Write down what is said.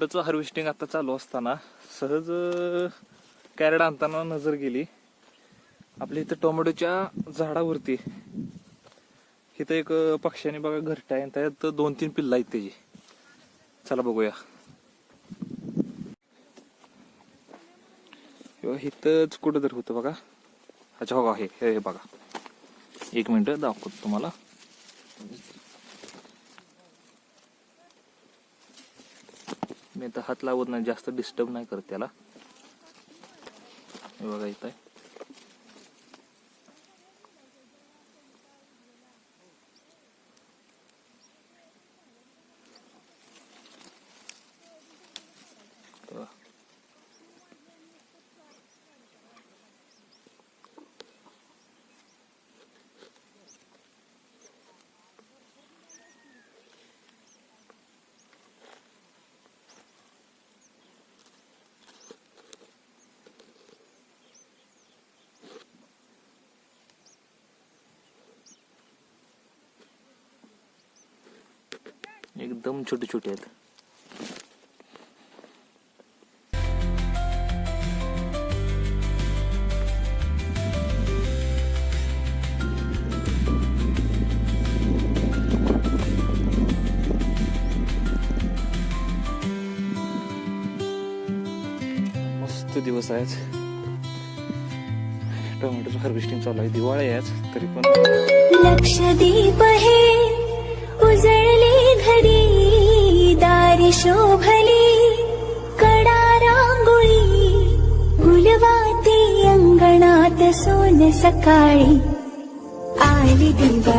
टोमॅटोचं harvesting आता चालू असताना सहज कॅरेट आणताना नजर गेली आपल्या इथं टोमॅटोच्या झाडावरती. इथं एक पक्ष्याने बघा घरटा आहे, त्यात 2-3 पिल्लं आहेत त्याची. चला बघूया. इथंच कुठं तर होतं बघा. अच्छा हो हे बघा. 1 मिनिट दाखवतो तुम्हाला. मी आता हात लावत नाही, जास्त डिस्टर्ब नाही करत त्याला. हे बघा इथं आहे. एकदम छोटे छोटे आहेत. मस्त दिवस आहे. टोमॅटोचं हार्वेस्टिंग चालू आहे. दिवाळी आहे आज तरी पण. लक्षदीप हे उजळले घरी, दारी शोभली कडा रांगोळी, फुलवाती अंगणात सोन सकाळी आली दिवाळी.